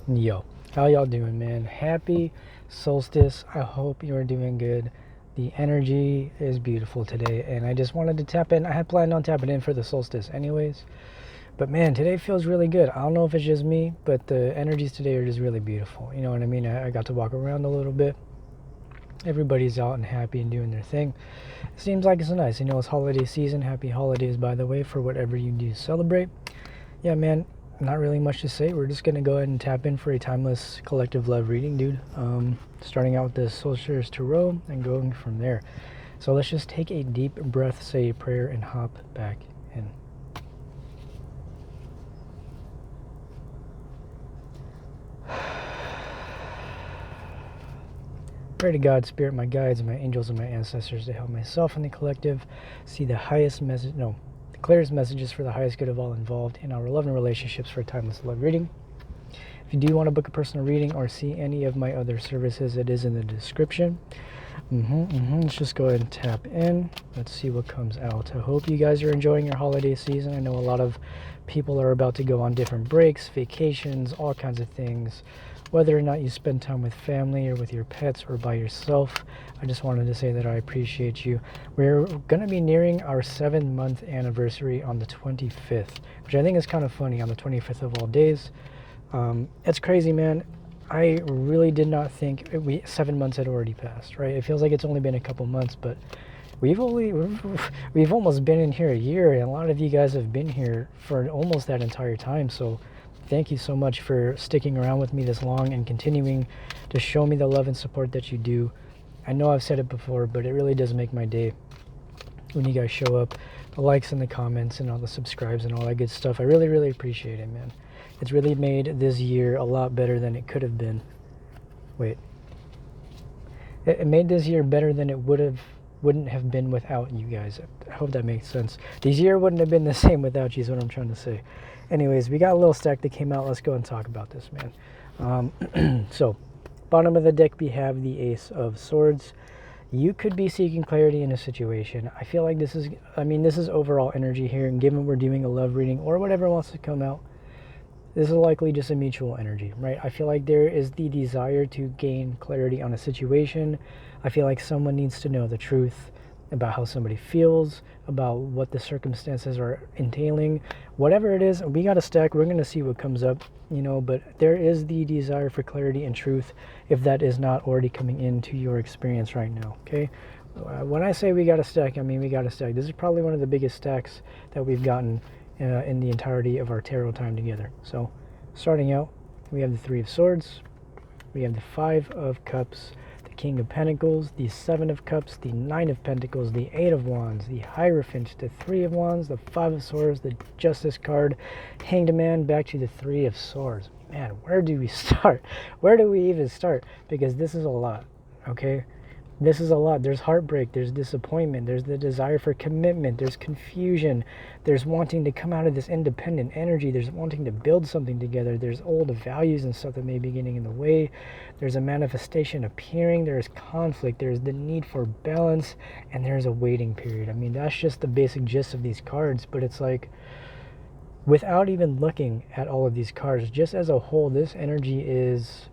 Yo, how y'all doing, man? Happy solstice. I hope you're doing good. The energy is beautiful today, and I just wanted to tap in. I had planned on tapping in for the solstice anyways, but man, today feels really good. I don't know if it's just me, but the energies today are just really beautiful. You know what I mean? I got to walk around a little bit. Everybody's out and happy and doing their thing. It seems like it's nice. It's holiday season. Happy holidays, by the way, for whatever you do celebrate. Yeah, man, not really much to say. We're just gonna go ahead and tap in for a timeless collective love reading, dude. Starting out with the Cherish tarot and going from there. So let's just take a deep breath, say a prayer, and hop back in. Pray to God, Spirit, my guides, my angels, and my ancestors to help myself and the collective see the clearest messages for the highest good of all involved in our love and relationships for a timeless love reading. If you do want to book a personal reading or see any of my other services, it is in the description. Let's just go ahead and tap in. Let's see what comes out. I hope you guys are enjoying your holiday season. I know a lot of people are about to go on different breaks, vacations, all kinds of things. Whether or not you spend time with family or with your pets or by yourself, I just wanted to say that I appreciate you. We're going to be nearing our 7-month anniversary on the 25th, which I think is kind of funny, on the 25th of all days. It's crazy, man. I really did not think 7 months had already passed, right? It feels like it's only been a couple months, but we've almost been in here a year, and a lot of you guys have been here for almost that entire time. So thank you so much for sticking around with me this long and continuing to show me the love and support that you do. I know I've said it before, but it really does make my day when you guys show up, the likes and the comments and all the subscribes and all that good stuff. I really, really appreciate it, man. It's really made this year a lot better than it could have been. Wait. It made this year better than it wouldn't have been without you guys. I hope that makes sense. This year wouldn't have been the same without you is what I'm trying to say. Anyways, we got a little stack that came out. Let's go and talk about this, man. So, bottom of the deck, we have the Ace of Swords. You could be seeking clarity in a situation. I feel like this is overall energy here, and given we're doing a love reading or whatever wants to come out, this is likely just a mutual energy, right? I feel like there is the desire to gain clarity on a situation. I feel like someone needs to know the truth about how somebody feels, about what the circumstances are entailing. Whatever it is, we got a stack. We're going to see what comes up, but there is the desire for clarity and truth if that is not already coming into your experience right now, okay? When I say we got a stack, I mean we got a stack. This is probably one of the biggest stacks that we've gotten in the entirety of our tarot time together. So starting out, we have the Three of Swords, we have the Five of Cups, the King of Pentacles, the Seven of Cups, the Nine of Pentacles, the Eight of Wands, the Hierophant, the Three of Wands, the Five of Swords, the Justice card, Hanged Man, back to the Three of Swords. Man, where do we start? Where do we even start? Because this is a lot, okay? This is a lot. There's heartbreak, there's disappointment, there's the desire for commitment, there's confusion, there's wanting to come out of this independent energy, there's wanting to build something together, there's old values and stuff that may be getting in the way, there's a manifestation appearing, there's conflict, there's the need for balance, and there's a waiting period. I mean, that's just the basic gist of these cards, but it's like, without even looking at all of these cards, just as a whole, this energy is...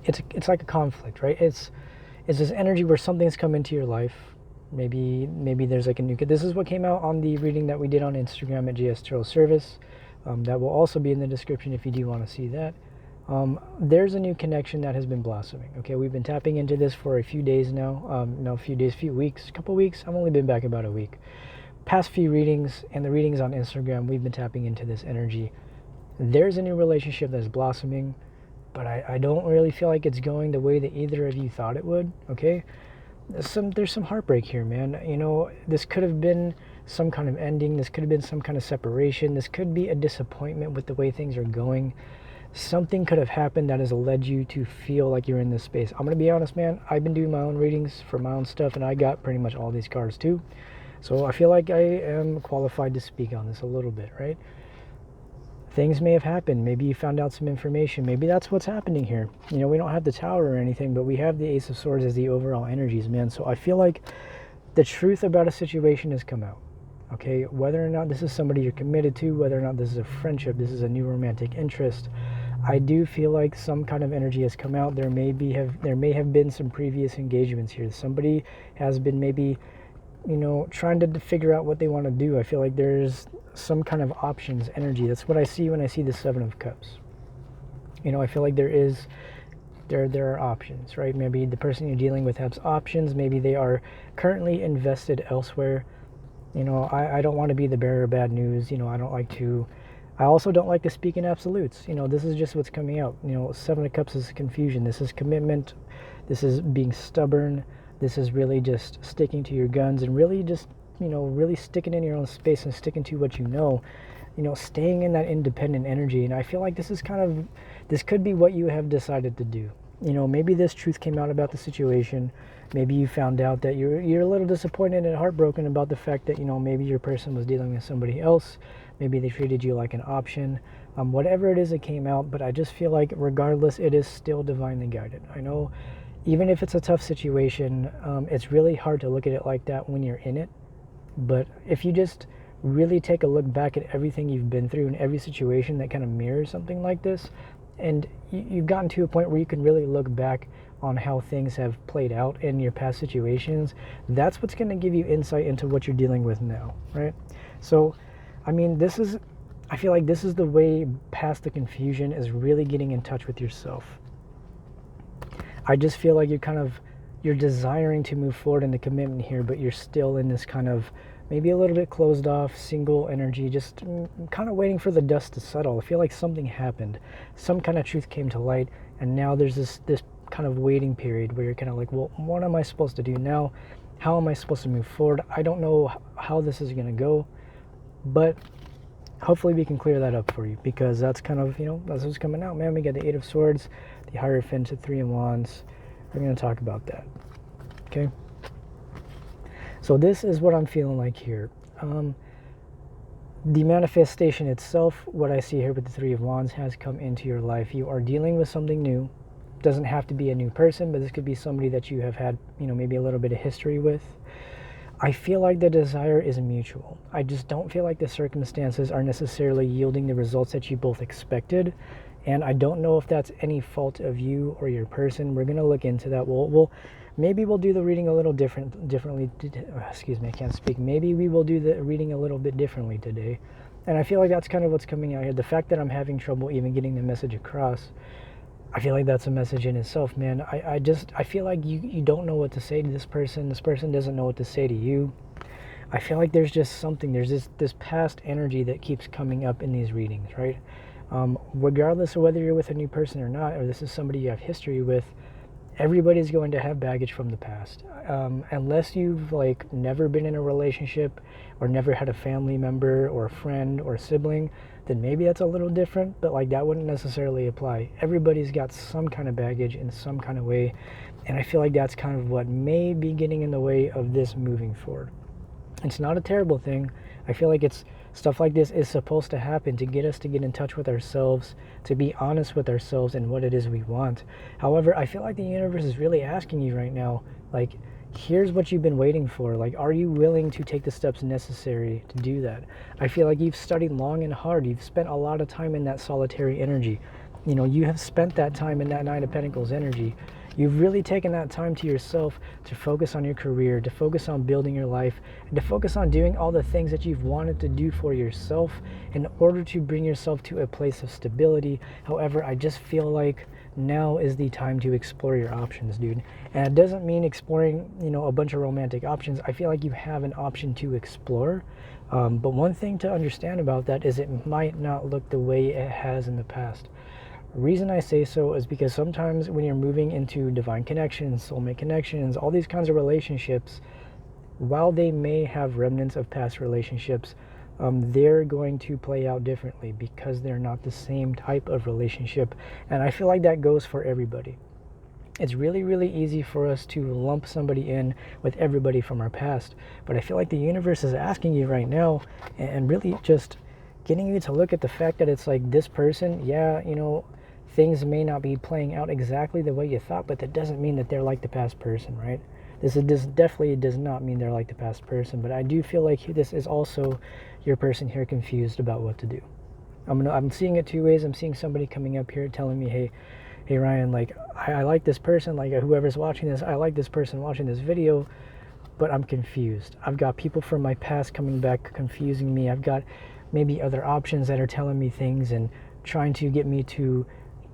It's like a conflict, right? It's this energy where something's come into your life. Maybe there's like a new... This is what came out on the reading that we did on Instagram at jstarotservice. That will also be in the description if you do want to see that. There's a new connection that has been blossoming. Okay, we've been tapping into this for a few days now. Few weeks, couple weeks. I've only been back about a week. Past few readings and the readings on Instagram, we've been tapping into this energy. There's a new relationship that's blossoming, but I don't really feel like it's going the way that either of you thought it would, okay? There's some heartbreak here, man. This could have been some kind of ending. This could have been some kind of separation. This could be a disappointment with the way things are going. Something could have happened that has led you to feel like you're in this space. I'm going to be honest, man. I've been doing my own readings for my own stuff, and I got pretty much all these cards too. So I feel like I am qualified to speak on this a little bit, right? Things may have happened. Maybe you found out some information. Maybe that's what's happening here. We don't have the Tower or anything, but we have the Ace of Swords as the overall energies, man. So I feel like the truth about a situation has come out. Okay, whether or not this is somebody you're committed to, whether or not this is a friendship, this is a new romantic interest, I do feel like some kind of energy has come out. There may have been some previous engagements here. Somebody has been maybe, trying to figure out what they want to do. I feel like there's some kind of options energy. That's what I see when I see the Seven of Cups. I feel like there are options, right? Maybe the person you're dealing with has options. Maybe they are currently invested elsewhere. I don't want to be the bearer of bad news. I also don't like to speak in absolutes. This is just what's coming out. Seven of Cups is confusion. This is commitment. This is being stubborn. This is really just sticking to your guns and really just, really sticking in your own space and sticking to what staying in that independent energy. And I feel like this could be what you have decided to do. Maybe this truth came out about the situation. Maybe you found out that you're a little disappointed and heartbroken about the fact that, maybe your person was dealing with somebody else. Maybe they treated you like an option. Whatever it is that came out, but I just feel like regardless, it is still divinely guided. I know even if it's a tough situation, it's really hard to look at it like that when you're in it. But if you just really take a look back at everything you've been through and every situation that kind of mirrors something like this, and you've gotten to a point where you can really look back on how things have played out in your past situations, that's what's going to give you insight into what you're dealing with now, right? So, I feel like this is the way past the confusion is really getting in touch with yourself. I just feel like you're desiring to move forward in the commitment here, but you're still in this kind of maybe a little bit closed off, single energy, just kind of waiting for the dust to settle. I feel like something happened. Some kind of truth came to light, and now there's this kind of waiting period where you're kind of like, well, what am I supposed to do now? How am I supposed to move forward? I don't know how this is going to go, but hopefully we can clear that up for you, because that's kind of, that's what's coming out, man. We got the Eight of Swords, the Hierophant, the Three of Wands. We're going to talk about that, okay? So this is what I'm feeling like here. The manifestation itself, what I see here with the Three of Wands, has come into your life. You are dealing with something new. Doesn't have to be a new person, but this could be somebody that you have had, maybe a little bit of history with. I feel like the desire is mutual. I just don't feel like the circumstances are necessarily yielding the results that you both expected. And I don't know if that's any fault of you or your person. We're going to look into that. Maybe we'll do the reading a little differently. Excuse me, I can't speak. Maybe we will do the reading a little bit differently today. And I feel like that's kind of what's coming out here. The fact that I'm having trouble even getting the message across, I feel like that's a message in itself, man. I feel like you don't know what to say to this person. This person doesn't know what to say to you. I feel like there's just something. There's this past energy that keeps coming up in these readings, right? Regardless of whether you're with a new person or not, or this is somebody you have history with, everybody's going to have baggage from the past. Unless you've never been in a relationship or never had a family member or a friend or a sibling, then maybe that's a little different, but that wouldn't necessarily apply. Everybody's got some kind of baggage in some kind of way, and I feel like that's kind of what may be getting in the way of this moving forward. It's not a terrible thing. I feel like stuff like this is supposed to happen to get us to get in touch with ourselves, to be honest with ourselves and what it is we want. However, I feel like the universe is really asking you right now, here's what you've been waiting for. Are you willing to take the steps necessary to do that? I feel like you've studied long and hard. You've spent a lot of time in that solitary energy. You have spent that time in that Nine of Pentacles energy. You've really taken that time to yourself to focus on your career, to focus on building your life, and to focus on doing all the things that you've wanted to do for yourself in order to bring yourself to a place of stability. However, I just feel like now is the time to explore your options, dude. And it doesn't mean exploring, a bunch of romantic options. I feel like you have an option to explore. But one thing to understand about that is it might not look the way it has in the past. The reason I say so is because sometimes when you're moving into divine connections, soulmate connections, all these kinds of relationships, while they may have remnants of past relationships, they're going to play out differently because they're not the same type of relationship. And I feel like that goes for everybody. It's really, really easy for us to lump somebody in with everybody from our past. But I feel like the universe is asking you right now and really just getting you to look at the fact that it's this person, things may not be playing out exactly the way you thought, but that doesn't mean that they're like the past person, right? This definitely does not mean they're like the past person, but I do feel like this is also your person here confused about what to do. I'm seeing it two ways. I'm seeing somebody coming up here telling me, hey Ryan, like I like this person, like whoever's watching this, I like this person watching this video, but I'm confused. I've got people from my past coming back confusing me. I've got maybe other options that are telling me things and trying to get me to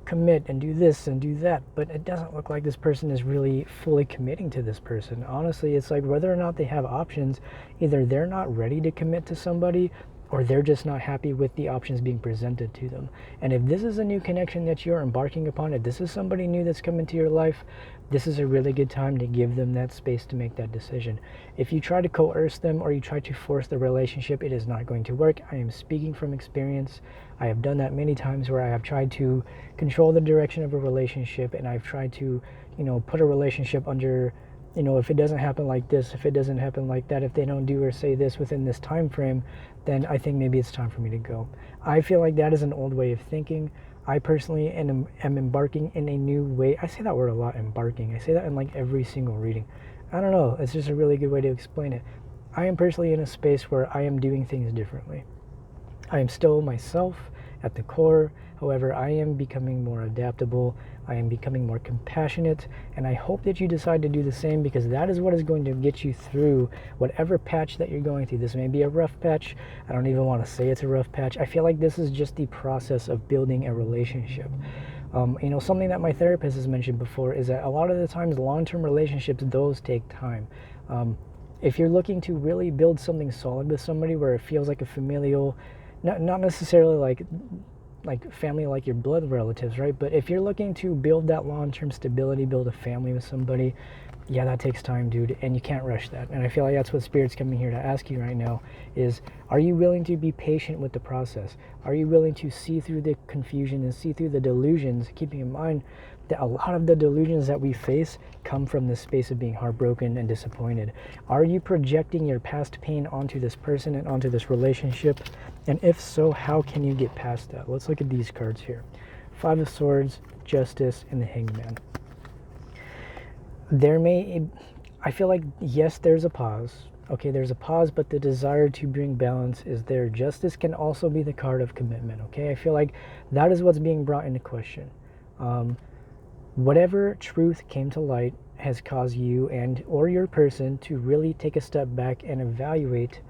commit and do this and do that, but it doesn't look like this person is really fully committing to this person. Honestly, it's like whether or not they have options, either they're not ready to commit to somebody or they're just not happy with the options being presented to them. And if this is a new connection that you're embarking upon, if this is somebody new that's come into your life, this is a really good time to give them that space to make that decision. If you try to coerce them or you try to force the relationship, it is not going to work. I am speaking from experience. I have done that many times where I have tried to control the direction of a relationship, and I've tried to, put a relationship under, if it doesn't happen like this, if it doesn't happen like that, if they don't do or say this within this time frame, then I think maybe it's time for me to go. I feel like that is an old way of thinking. I personally am embarking in a new way. I say that word a lot, embarking. I say that in like every single reading. I don't know. It's just a really good way to explain it. I am personally in a space where I am doing things differently. I am still myself at the core. However, I am becoming more adaptable. I am becoming more compassionate, and I hope that you decide to do the same, because that is what is going to get you through whatever patch that you're going through. This may be a rough patch. I don't even want to say it's a rough patch. I feel like this is just the process of building a relationship. Something that my therapist has mentioned before is that a lot of the times long-term relationships, those take time. If you're looking to really build something solid with somebody where it feels like a familial, not necessarily like family, like your blood relatives, right? But if you're looking to build that long-term stability, build a family with somebody, yeah, that takes time, dude, and you can't rush that. And I feel like that's what Spirit's coming here to ask you right now is, are you willing to be patient with the process? Are you willing to see through the confusion and see through the delusions, keeping in mind that a lot of the delusions that we face come from this space of being heartbroken and disappointed? Are you projecting your past pain onto this person and onto this relationship? And if so, how can you get past that? Let's look at these cards here. Five of Swords, Justice, and the Hangman. I feel like, yes, there's a pause. Okay, there's a pause, but the desire to bring balance is there. Justice can also be the card of commitment, okay? I feel like that is what's being brought into question. Whatever truth came to light has caused you and or your person to really take a step back and evaluate,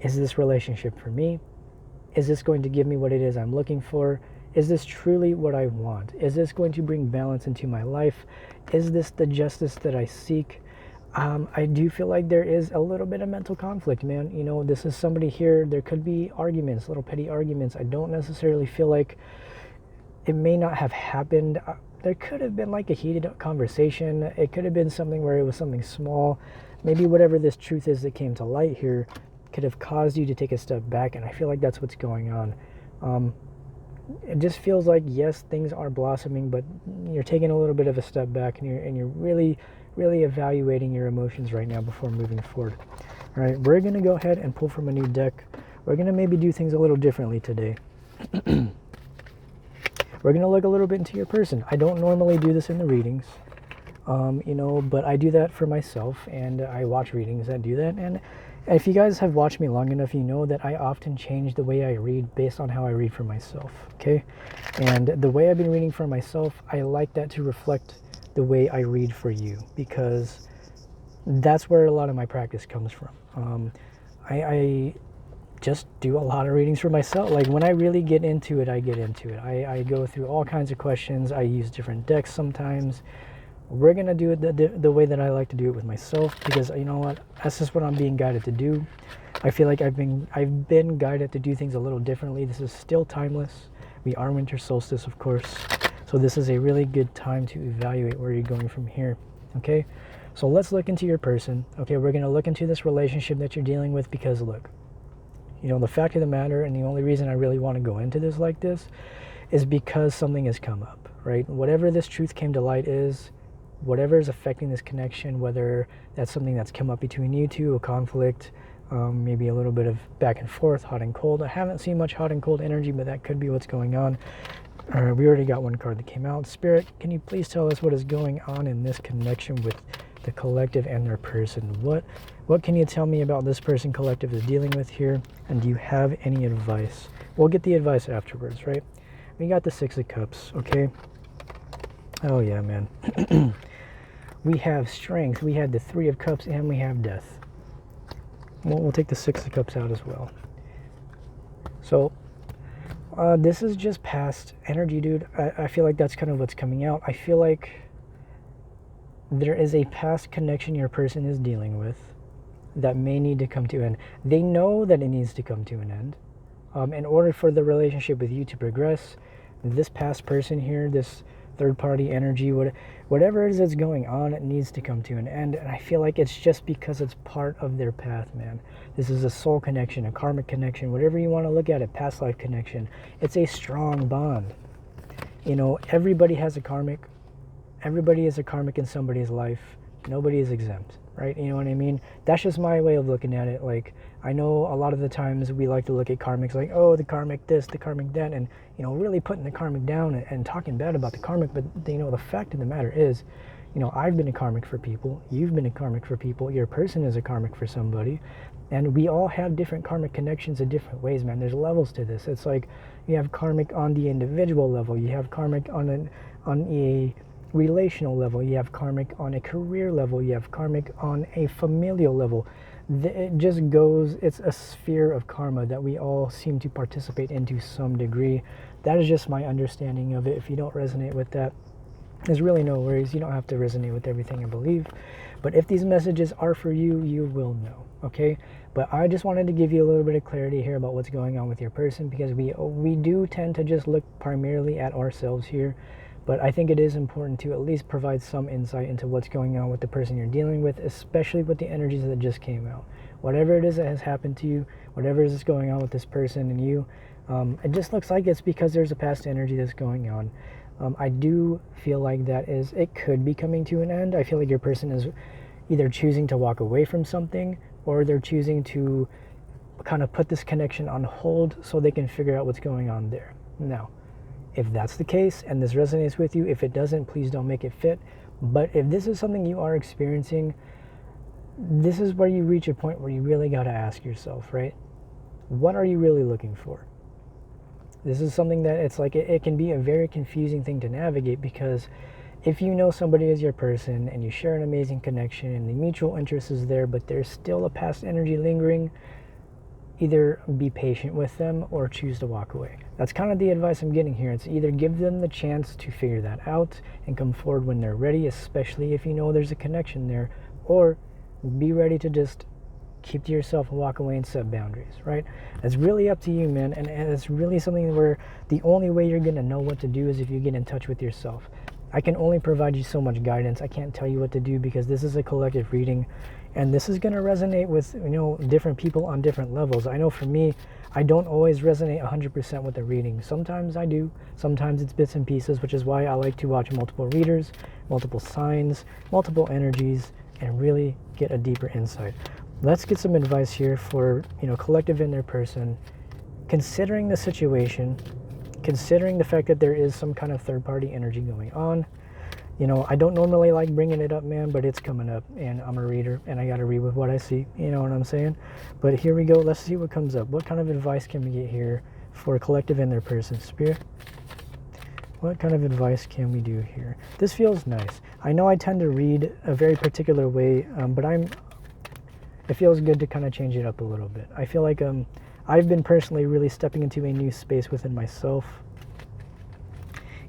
is this relationship for me? Is this going to give me what it is I'm looking for? Is this truly what I want? Is this going to bring balance into my life? Is this the justice that I seek? I do feel like there is a little bit of mental conflict, man. This is somebody here. There could be arguments, little petty arguments. I don't necessarily feel like it may not have happened. There could have been like a heated conversation. It could have been something where it was something small. Maybe whatever this truth is that came to light here could have caused you to take a step back, and I feel like that's what's going on. It just feels like, yes, things are blossoming, but you're taking a little bit of a step back, and you're really, really evaluating your emotions right now before moving forward. All right, we're going to go ahead and pull from a new deck. We're going to maybe do things a little differently today. We're going to look a little bit into your person. I don't normally do this in the readings, but I do that for myself, and I watch readings that do that. And if you guys have watched me long enough, you know that I often change the way I read based on how I read for myself, okay? And the way I've been reading for myself, I like that to reflect the way I read for you, because that's where a lot of my practice comes from. I just do a lot of readings for myself. Like when I really get into it, I get into it. I go through all kinds of questions. I use different decks sometimes. We're going to do it the way that I like to do it with myself, because you know what? That's just what I'm being guided to do. I feel like I've been guided to do things a little differently. This is still timeless. We are winter solstice, of course. So this is a really good time to evaluate where you're going from here, okay? So let's look into your person. Okay, we're going to look into this relationship that you're dealing with, because look, the fact of the matter, and the only reason I really want to go into this like this is because something has come up, right? Whatever this truth came to light is, whatever is affecting this connection, whether that's something that's come up between you two, a conflict, maybe a little bit of back and forth, hot and cold. I haven't seen much hot and cold energy, but that could be what's going on. We already got one card that came out. Spirit, can you please tell us what is going on in this connection with the collective and their person. What can you tell me about this person collective is dealing with here? And do you have any advice? We'll get the advice afterwards, right? We got the Six of Cups, okay? Oh yeah, man. We have strength, we had the Three of Cups, and we have death. We'll take the Six of Cups out as well. So this is just past energy, dude. I feel like that's kind of what's coming out. I feel like there is a past connection your person is dealing with that may need to come to an end. They know that it needs to come to an end. In order for the relationship with you to progress, this past person here, this third-party energy, whatever it is that's going on, it needs to come to an end. And I feel like it's just because it's part of their path, man. This is a soul connection, a karmic connection, whatever you want to look at it, past life connection. It's a strong bond. You know, everybody has a karmic. Everybody is a karmic in somebody's life. Nobody is exempt, right? You know what I mean? That's just my way of looking at it. Like, I know a lot of the times we like to look at karmics like, oh, the karmic this, the karmic that, and, you know, really putting the karmic down and talking bad about the karmic. But, you know, the fact of the matter is, you know, I've been a karmic for people. You've been a karmic for people. Your person is a karmic for somebody. And we all have different karmic connections in different ways, man. There's levels to this. It's like you have karmic on the individual level. You have karmic on a relational level. You have karmic on a career level. You have karmic on a familial level. It just goes, it's a sphere of karma that we all seem to participate in to some degree. That is just my understanding of it. If you don't resonate with that, there's really no worries. You don't have to resonate with everything I believe. But if these messages are for you, you will know, okay? But I just wanted to give you a little bit of clarity here about what's going on with your person, because we do tend to just look primarily at ourselves here. But I think it is important to at least provide some insight into what's going on with the person you're dealing with, especially with the energies that just came out. Whatever it is that has happened to you, whatever is going on with this person and you, it just looks like it's because there's a past energy that's going on. I do feel like it could be coming to an end. I feel like your person is either choosing to walk away from something, or they're choosing to kind of put this connection on hold so they can figure out what's going on there. Now, if that's the case and this resonates with you, if it doesn't, please don't make it fit. But if this is something you are experiencing, this is where you reach a point where you really got to ask yourself, right? What are you really looking for? This is something that it's like it can be a very confusing thing to navigate, because if you know somebody is your person and you share an amazing connection and the mutual interest is there, but there's still a past energy lingering, either be patient with them or choose to walk away. That's kind of the advice I'm getting here. It's either give them the chance to figure that out and come forward when they're ready, especially if you know there's a connection there, or be ready to just keep to yourself and walk away and set boundaries, right? It's really up to you, man. And it's really something where the only way you're going to know what to do is if you get in touch with yourself. I can only provide you so much guidance. I can't tell you what to do, because this is a collective reading, and this is going to resonate with, you know, different people on different levels. I know for me, I don't always resonate 100% with the reading. Sometimes I do. Sometimes it's bits and pieces, which is why I like to watch multiple readers, multiple signs, multiple energies, and really get a deeper insight. Let's get some advice here for, you know, collective in their person, considering the situation, considering the fact that there is some kind of third-party energy going on. You know, I don't normally like bringing it up, man, but it's coming up, and I'm a reader, and I got to read with what I see. You know what I'm saying? But here we go. Let's see what comes up. What kind of advice can we get here for a collective in their person? Spirit, what kind of advice can we do here? This feels nice. I know I tend to read a very particular way, but it feels good to kind of change it up a little bit. I feel like I've been personally really stepping into a new space within myself,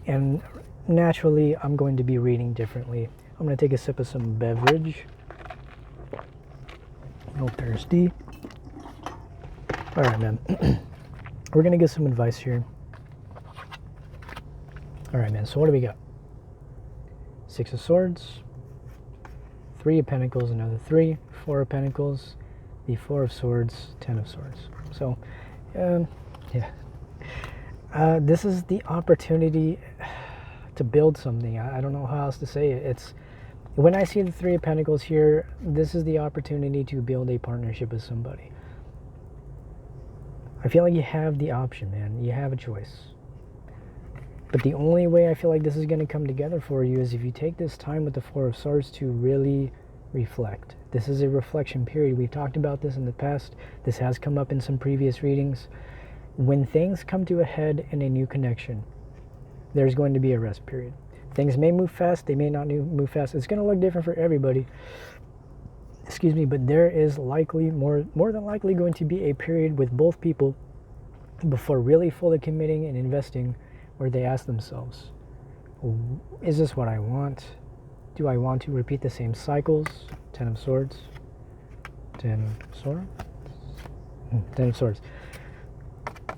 and naturally I'm going to be reading differently. I'm going to take a sip of some beverage. No thirsty. All right, man. We're going to get some advice here. All right, man. So what do we got? Six of Swords, Three of Pentacles, another three, Four of Pentacles, the Four of Swords, Ten of Swords. So, yeah. This is the opportunity to build something. I don't know how else to say it. It's when I see the Three of Pentacles here, this is the opportunity to build a partnership with somebody. I feel like you have the option, man. You have a choice. But the only way I feel like this is going to come together for you is if you take this time with the Four of Swords to really reflect. This is a reflection period. We've talked about this in the past. This has come up in some previous readings. When things come to a head in a new connection, there's going to be a rest period. Things may move fast, they may not move fast. It's going to look different for everybody. Excuse me, but there is likely, more than likely, going to be a period with both people before really fully committing and investing, where they ask themselves, is this what I want? Do I want to repeat the same cycles? 10 of Swords. 10 of Swords? 10 of Swords.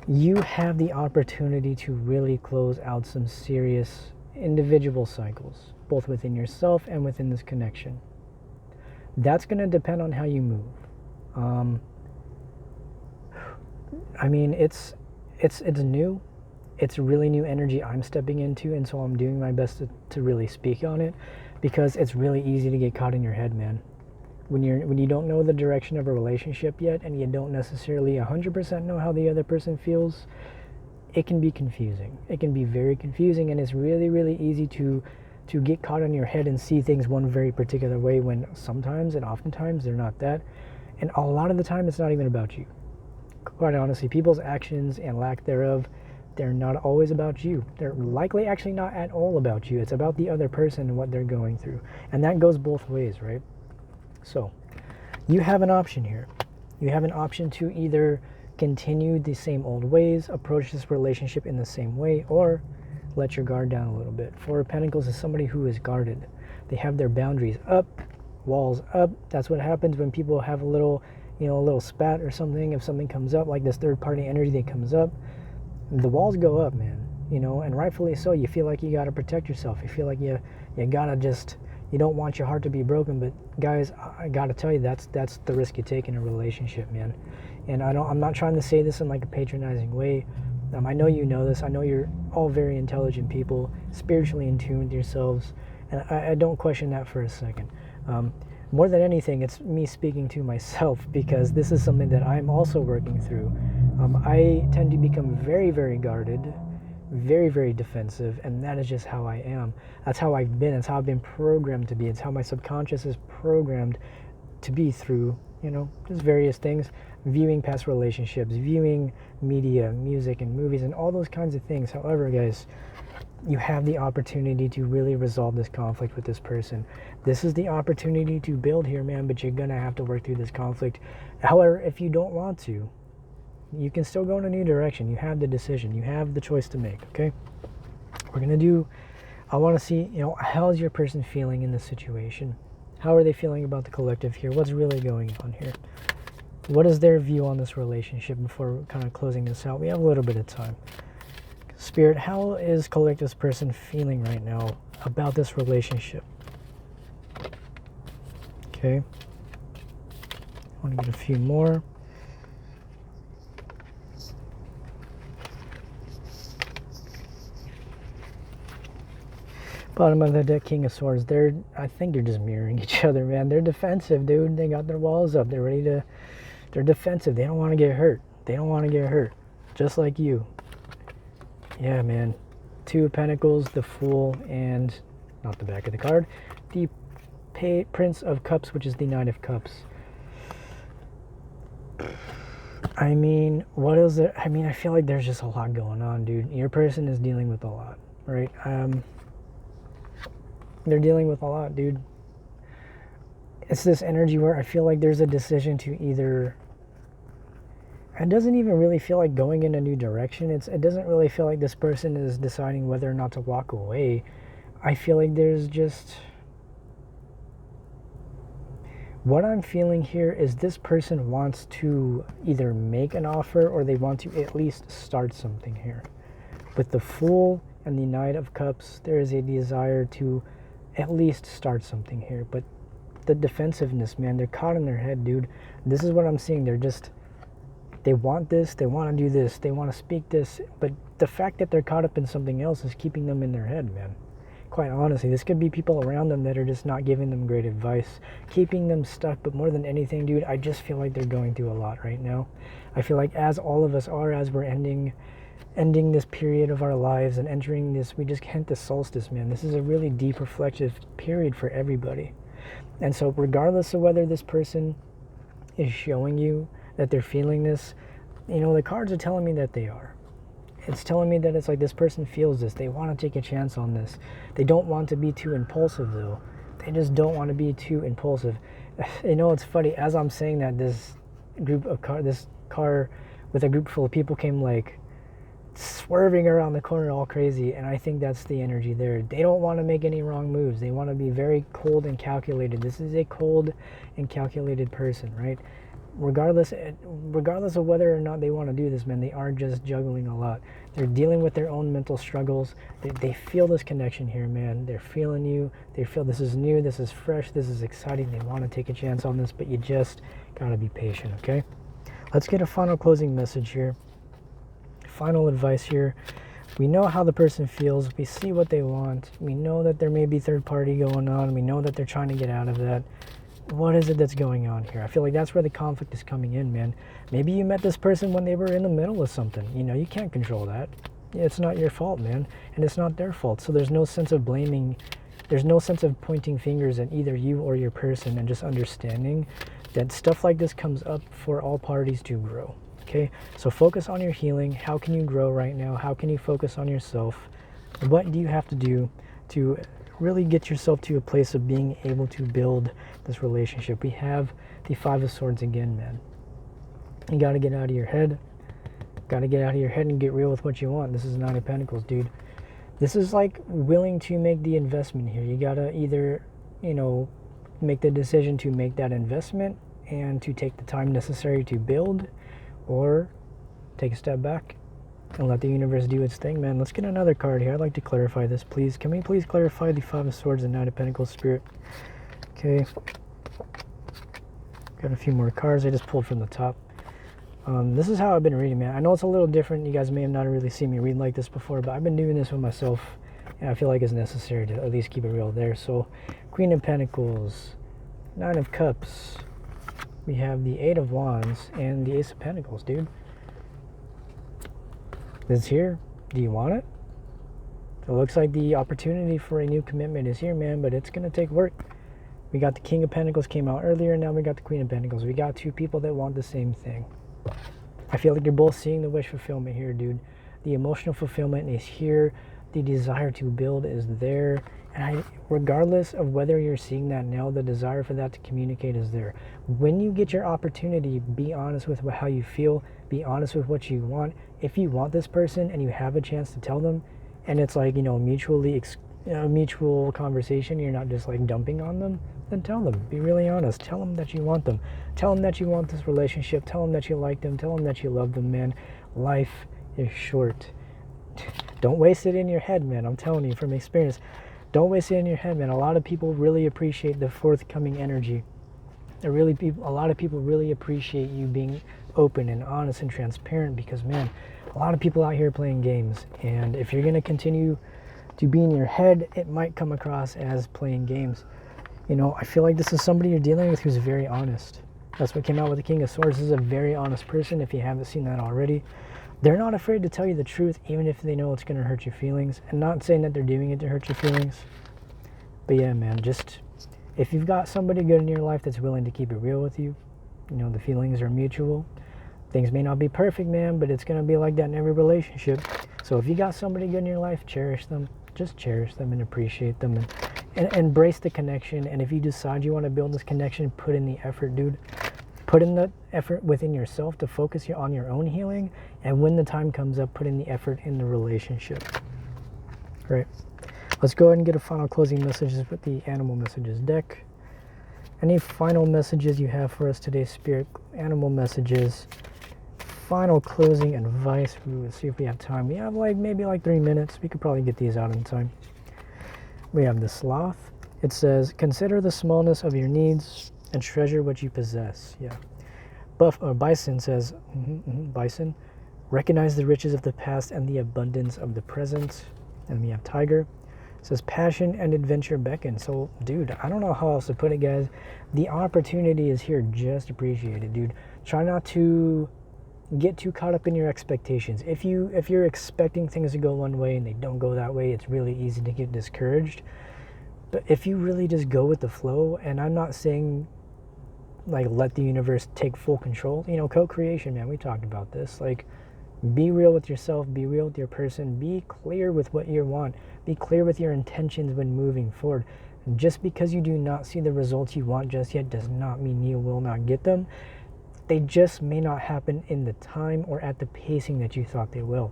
You have the opportunity to really close out some serious individual cycles, both within yourself and within this connection. That's going to depend on how you move. I mean, it's new. It's really new energy I'm stepping into, and so I'm doing my best to really speak on it, because it's really easy to get caught in your head, man. When you don't know the direction of a relationship yet, and you don't necessarily 100% know how the other person feels, it can be confusing. It can be very confusing, and it's really, really easy to get caught in your head and see things one very particular way, when sometimes and oftentimes they're not that. And a lot of the time it's not even about you. Quite honestly, people's actions and lack thereof, they're not always about you. They're likely actually not at all about you. It's about the other person and what they're going through. And that goes both ways, right? So, you have an option here. You have an option to either continue the same old ways, approach this relationship in the same way, or let your guard down a little bit. Four of Pentacles is somebody who is guarded. They have their boundaries up, walls up. That's what happens when people have a little spat or something. If something comes up, like this third party energy that comes up, the walls go up, man, and rightfully so. You feel like you got to protect yourself. You feel like you got to just, you don't want your heart to be broken. But guys, I got to tell you, that's the risk you take in a relationship, man. And I'm not trying to say this in like a patronizing way. I know you know this. I know you're all very intelligent people, spiritually in tune with yourselves, and I don't question that for a second. More than anything, it's me speaking to myself, because this is something that I'm also working through. I tend to become very, very guarded, very, very defensive, and that is just how I am. That's how I've been. It's how I've been programmed to be. It's how my subconscious is programmed to be through, just various things, viewing past relationships, viewing media, music, and movies, and all those kinds of things. However, guys, you have the opportunity to really resolve this conflict with this person. This is the opportunity to build here, man, but you're going to have to work through this conflict. However, if you don't want to, you can still go in a new direction. You have the decision. You have the choice to make, okay? I want to see, how's your person feeling in this situation? How are they feeling about the collective here? What's really going on here? What is their view on this relationship before kind of closing this out? We have a little bit of time. Spirit, how is collective's person feeling right now about this relationship? Okay. I want to get a few more. Bottom of the deck, King of Swords. I think they're just mirroring each other, man. They're defensive, dude. They got their walls up. They're defensive. They don't want to get hurt. Just like you. Yeah, man. Two of Pentacles, the Fool, and not the back of the card, the Prince of Cups, which is the Knight of Cups. I mean, what is it? I mean, I feel like there's just a lot going on, dude. Your person is dealing with a lot, right? They're dealing with a lot, dude. It's this energy where I feel like there's a decision to either... It doesn't even really feel like going in a new direction. It doesn't really feel like this person is deciding whether or not to walk away. I feel like there's just... What I'm feeling here is this person wants to either make an offer or they want to at least start something here. With the Fool and the Knight of Cups, there is a desire to at least start something here. But the defensiveness, man, they're caught in their head, dude. This is what I'm seeing. They want this, they want to do this, they want to speak this, but the fact that they're caught up in something else is keeping them in their head, man. Quite honestly, this could be people around them that are just not giving them great advice, keeping them stuck. But more than anything, dude, I just feel like they're going through a lot right now. I feel like as all of us are, as we're ending this period of our lives and entering this, we just hit the solstice, man. This is a really deep reflective period for everybody. And so regardless of whether this person is showing you that they're feeling this, you know, the cards are telling me that they are. It's telling me that it's like this person feels this. They want to take a chance on this. They don't want to be too impulsive though. They just don't want to be too impulsive. You know, it's funny, as I'm saying that, this car with a group full of people came like swerving around the corner all crazy, and I think that's the energy there. They don't want to make any wrong moves. They want to be very cold and calculated. This is a cold and calculated person, right? Regardless of whether or not they want to do this, man, they are just juggling a lot. They're dealing with their own mental struggles. They feel this connection here, man. They're feeling you. They feel this is new, this is fresh, this is exciting. They want to take a chance on this, but you just gotta be patient, okay? Let's get a final closing message here. Final advice here. We know how the person feels. We see what they want. We know that there may be third party going on. We know that they're trying to get out of that. What is it that's going on here? I feel like that's where the conflict is coming in, man. Maybe you met this person when they were in the middle of something. You know, you can't control that. It's not your fault, man. And it's not their fault. So there's no sense of blaming. There's no sense of pointing fingers at either you or your person, and just understanding that stuff like this comes up for all parties to grow. Okay? So focus on your healing. How can you grow right now? How can you focus on yourself? What do you have to do to really get yourself to a place of being able to build this relationship? We have the Five of Swords again, man. You got to get out of your head. Got to get out of your head and get real with what you want. This is Nine of Pentacles, dude. This is like willing to make the investment here. You got to either, you know, make the decision to make that investment and to take the time necessary to build, or take a step back and let the universe do its thing, man. Let's get another card here. I'd like to clarify this, please. Can we please clarify the Five of Swords and Nine of Pentacles, Spirit? Okay. Got a few more cards I just pulled from the top. This is how I've been reading, man. I know it's a little different. You guys may have not really seen me read like this before, but I've been doing this with myself, and I feel like it's necessary to at least keep it real there. So, Queen of Pentacles, Nine of Cups. We have the Eight of Wands and the Ace of Pentacles, dude. It's here. Do you want it? It looks like the opportunity for a new commitment is here, man, but it's going to take work. We got the King of Pentacles came out earlier, and now we got the Queen of Pentacles. We got two people that want the same thing. I feel like you're both seeing the wish fulfillment here, dude. The emotional fulfillment is here. The desire to build is there. And regardless of whether you're seeing that now, the desire for that to communicate is there. When you get your opportunity, be honest with how you feel. Be honest with what you want. If you want this person and you have a chance to tell them, and it's like, you know, mutual conversation, you're not just like dumping on them, then tell them. Be really honest. Tell them that you want them. Tell them that you want this relationship. Tell them that you like them. Tell them that you love them, man. Life is short. Don't waste it in your head, man. I'm telling you from experience. Don't waste it in your head, man. A lot of people really appreciate the forthcoming energy. A lot of people really appreciate you being open and honest and transparent, because, man, a lot of people out here playing games. And if you're going to continue to be in your head, it might come across as playing games. You know, I feel like this is somebody you're dealing with who's very honest. That's what came out with the King of Swords. This is a very honest person, if you haven't seen that already. They're not afraid to tell you the truth, even if they know it's going to hurt your feelings. And not saying that they're doing it to hurt your feelings. But yeah, man, just if you've got somebody good in your life that's willing to keep it real with you, you know, the feelings are mutual. Things may not be perfect, man, but it's going to be like that in every relationship. So if you got somebody good in your life, cherish them. Just cherish them and appreciate them, and embrace the connection. And if you decide you want to build this connection, put in the effort, dude. Put in the effort within yourself to focus on your own healing. And when the time comes up, put in the effort in the relationship. Right. Let's go ahead and get a final closing messages with the Animal Messages deck. Any final messages you have for us today, Spirit? Animal messages. Final closing advice. Let's see if we have time. We have maybe 3 minutes. We could probably get these out in time. We have the Sloth. It says, consider the smallness of your needs and treasure what you possess. Yeah. Bison says, Bison, recognize the riches of the past and the abundance of the present. And we have Tiger. It says, passion and adventure beckon. So, dude, I don't know how else to put it, guys. The opportunity is here. Just appreciate it, dude. Try not to get too caught up in your expectations. If you're expecting things to go one way and they don't go that way, it's really easy to get discouraged. But if you really just go with the flow, and I'm not saying like let the universe take full control, you know, co-creation, man, we talked about this. Like, be real with yourself, be real with your person, be clear with what you want, be clear with your intentions when moving forward. Just because you do not see the results you want just yet does not mean you will not get them. They just may not happen in the time or at the pacing that you thought they will.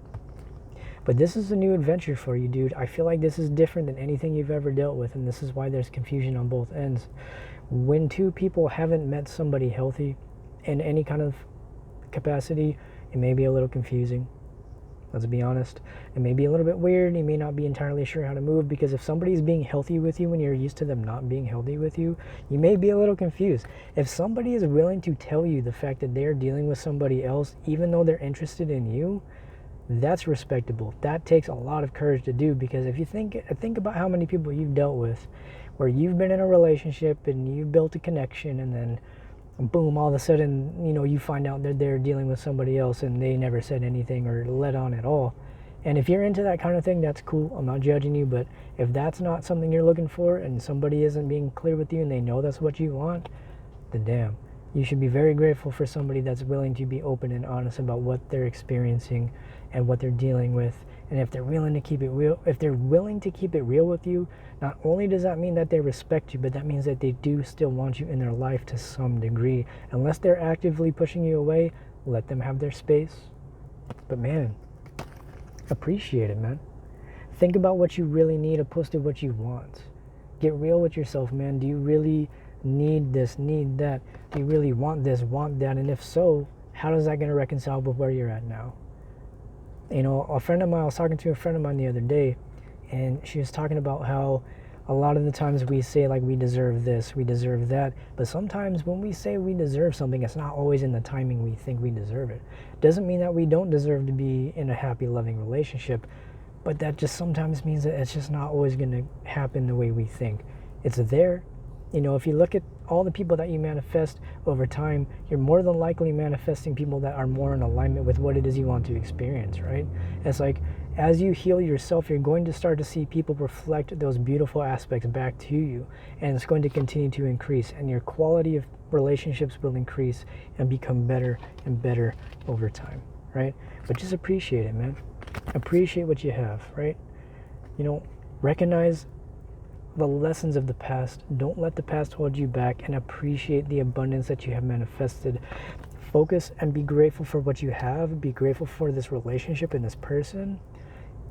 But this is a new adventure for you, dude. I feel like this is different than anything you've ever dealt with, and this is why there's confusion on both ends. When two people haven't met somebody healthy in any kind of capacity, it may be a little confusing. Let's be honest. It may be a little bit weird. You may not be entirely sure how to move, because if somebody's being healthy with you when you're used to them not being healthy with you, you may be a little confused. If somebody is willing to tell you the fact that they're dealing with somebody else, even though they're interested in you, that's respectable. That takes a lot of courage to do, because if you think about how many people you've dealt with where you've been in a relationship and you've built a connection, and then boom, all of a sudden, you know, you find out that they're dealing with somebody else and they never said anything or let on at all. And if you're into that kind of thing, that's cool. I'm not judging you, but if that's not something you're looking for and somebody isn't being clear with you and they know that's what you want, then damn, you should be very grateful for somebody that's willing to be open and honest about what they're experiencing and what they're dealing with. And if they're willing to keep it real, with you, not only does that mean that they respect you, but that means that they do still want you in their life to some degree. Unless they're actively pushing you away, let them have their space. But man, appreciate it, man. Think about what you really need opposed to what you want. Get real with yourself, man. Do you really need this, need that? Do you really want this, want that? And if so, how is that going to reconcile with where you're at now? You know, I was talking to a friend of mine the other day, and she was talking about how a lot of the times we say, like, we deserve this, we deserve that, but sometimes when we say we deserve something, it's not always in the timing we think we deserve it. Doesn't mean that we don't deserve to be in a happy, loving relationship, but that just sometimes means that it's just not always going to happen the way we think. It's there. You know, if you look at all the people that you manifest over time, you're more than likely manifesting people that are more in alignment with what it is you want to experience, right? It's like, as you heal yourself, you're going to start to see people reflect those beautiful aspects back to you, and it's going to continue to increase, and your quality of relationships will increase and become better and better over time, right? But just appreciate it, man. Appreciate what you have, right? You know, recognize the lessons of the past. Don't let the past hold you back, and appreciate the abundance that you have manifested. Focus and be grateful for what you have. Be grateful for this relationship and this person.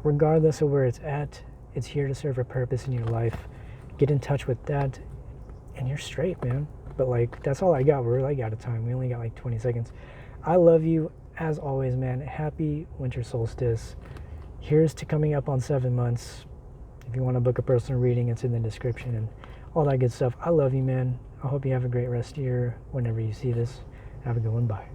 Regardless of where it's at, it's here to serve a purpose in your life. Get in touch with that, and you're straight, man. But like, that's all I got. We're like out of time. We only got like 20 seconds. I love you as always, man. Happy winter solstice. Here's to coming up on 7 months. If you want to book a personal reading, it's in the description and all that good stuff. I love you, man. I hope you have a great rest of your whenever you see this. Have a good one. Bye.